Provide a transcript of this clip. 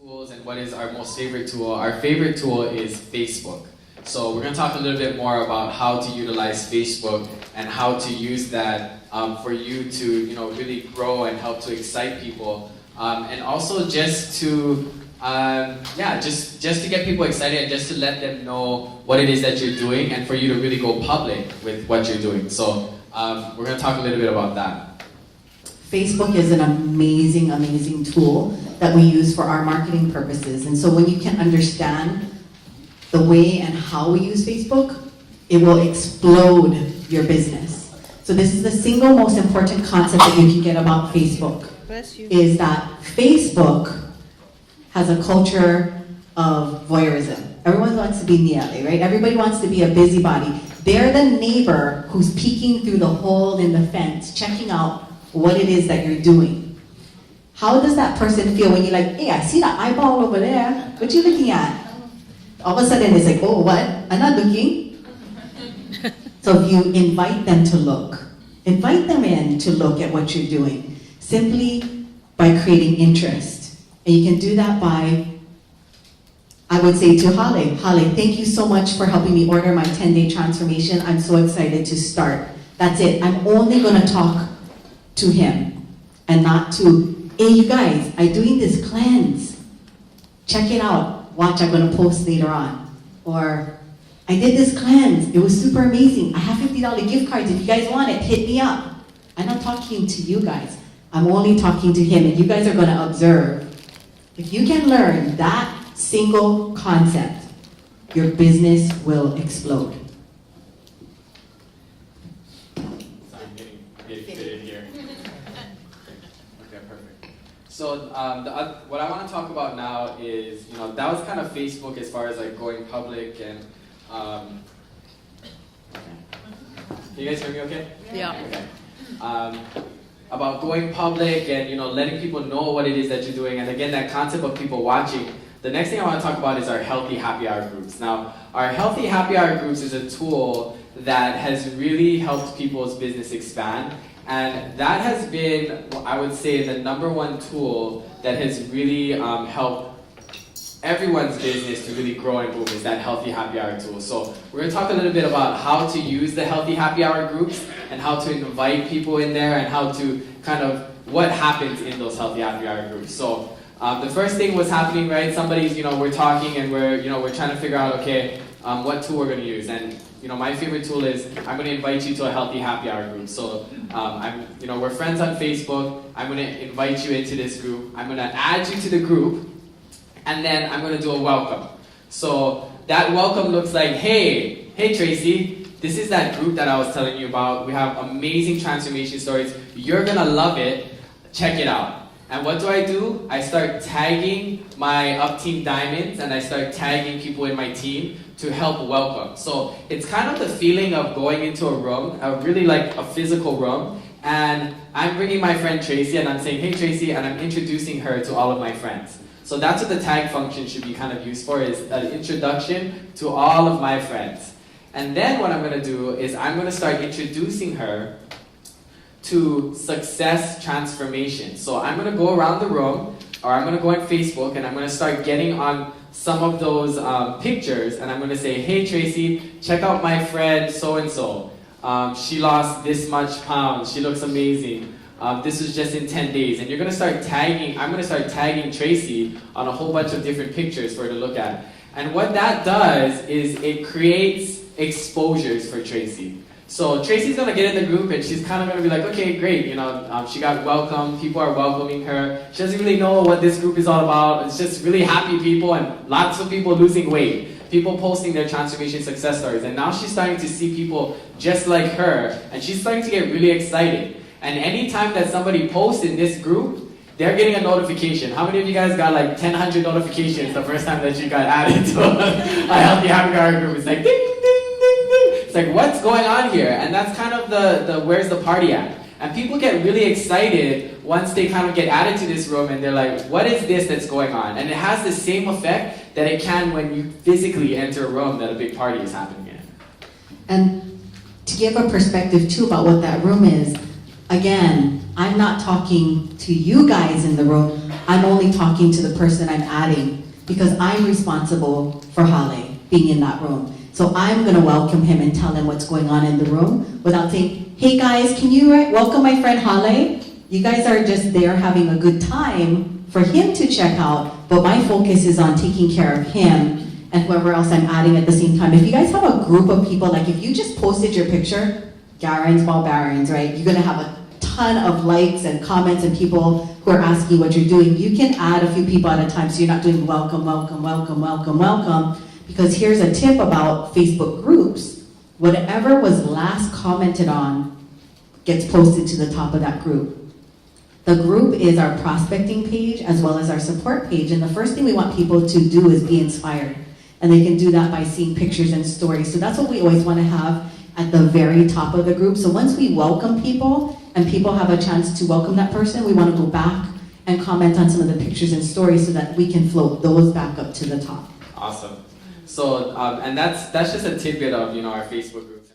tools and what is our most favorite tool. Our favorite tool is Facebook. So we're going to talk a little bit more about how to utilize Facebook and how to use that for you to really grow and help to excite people, and also just to just to get people excited and just to let them know what it is that you're doing and for you to really go public with what you're doing. So we're going to talk a little bit about that. Facebook is an amazing, amazing tool that we use for our marketing purposes. And so when you can understand the way and how we use Facebook, it will explode your business. So this is the single most important concept that you can get about Facebook, is that Facebook has a culture of voyeurism. Everyone wants to be Niale, right? Everybody wants to be a busybody. They're the neighbor who's peeking through the hole in the fence, checking out what it is that you're doing. How does that person feel when you're like, hey, I see that eyeball over there. What you looking at? All of a sudden it's like, oh, what? I'm not looking. So if you invite them to look, invite them in to look at what you're doing, simply by creating interest. And you can do that by, I would say to Hale, thank you so much for helping me order my 10-day transformation. I'm so excited to start. That's it. I'm only going to talk to him and not to, hey, you guys, I'm doing this cleanse. Check it out. Watch, I'm going to post later on. Or, I did this cleanse. It was super amazing. I have $50 gift cards. If you guys want it, hit me up. I'm not talking to you guys. I'm only talking to him, and you guys are going to observe. If you can learn that single concept, your business will explode. So what I want to talk about now is, that was kind of Facebook as far as like going public and, can you guys hear me okay? Yeah. Okay. About going public and, letting people know what it is that you're doing. And again, that concept of people watching. The next thing I want to talk about is our healthy happy hour groups. Now, our healthy happy hour groups is a tool that has really helped people's business expand. And that has been, I would say, the #1 tool that has really helped everyone's business to really grow and boom, is that healthy happy hour tool. So we're going to talk a little bit about how to use the healthy happy hour groups and how to invite people in there and how to kind of what happens in those healthy happy hour groups. So the first thing was happening, right? Somebody's, we're talking and we're trying to figure out, okay, what tool we're going to use. And my favorite tool is I'm going to invite you to a healthy happy hour group. So we're friends on Facebook. I'm going to invite you into this group. I'm going to add you to the group, and then I'm going to do a welcome. So that welcome looks like, hey Tracy, this is that group that I was telling you about. We have amazing transformation stories. You're going to love it. Check it out. And what do? I start tagging my Up Team Diamonds, and I start tagging people in my team to help welcome. So it's kind of the feeling of going into a room, really like a physical room, and I'm bringing my friend Tracy, and I'm saying, hey Tracy, and I'm introducing her to all of my friends. So that's what the tag function should be kind of used for, is an introduction to all of my friends. And then what I'm going to do is I'm going to start introducing her to success transformation. So I'm going to go around the room, or I'm going to go on Facebook, and I'm going to start getting on some of those pictures, and I'm going to say, hey Tracy, check out my friend so-and-so. She lost this much pounds. She looks amazing. This was just in 10 days. And you're going to start tagging, I'm going to start tagging Tracy on a whole bunch of different pictures for her to look at. And what that does is it creates exposures for Tracy. So Tracy's going to get in the group, and she's kind of going to be like, okay, great, she got welcomed, people are welcoming her. She doesn't really know what this group is all about. It's just really happy people and lots of people losing weight, people posting their transformation success stories. And now she's starting to see people just like her, and she's starting to get really excited. And anytime that somebody posts in this group, they're getting a notification. How many of you guys got like 1,000 notifications the first time that you got added to a healthy happy hour group? It's like, ding, ding, ding, ding. It's like, what's going on here? And that's kind of the where's the party at? And people get really excited once they kind of get added to this room, and they're like, what is this that's going on? And it has the same effect that it can when you physically enter a room that a big party is happening in. And to give a perspective too about what that room is, again, I'm not talking to you guys in the room. I'm only talking to the person I'm adding because I'm responsible for Hale being in that room. So I'm gonna welcome him and tell him what's going on in the room without saying, hey guys, can you welcome my friend Hale? You guys are just there having a good time for him to check out, but my focus is on taking care of him and whoever else I'm adding at the same time. If you guys have a group of people, like if you just posted your picture, Garens, Barons, right? You're gonna have a ton of likes and comments and people who are asking what you're doing. You can add a few people at a time so you're not doing welcome, welcome, welcome, welcome, welcome. Because here's a tip about Facebook groups. Whatever was last commented on gets posted to the top of that group. The group is our prospecting page as well as our support page. And the first thing we want people to do is be inspired. And they can do that by seeing pictures and stories. So that's what we always want to have at the very top of the group. So once we welcome people and people have a chance to welcome that person, we want to go back and comment on some of the pictures and stories so that we can float those back up to the top. Awesome. So, and that's just a tidbit of, our Facebook groups.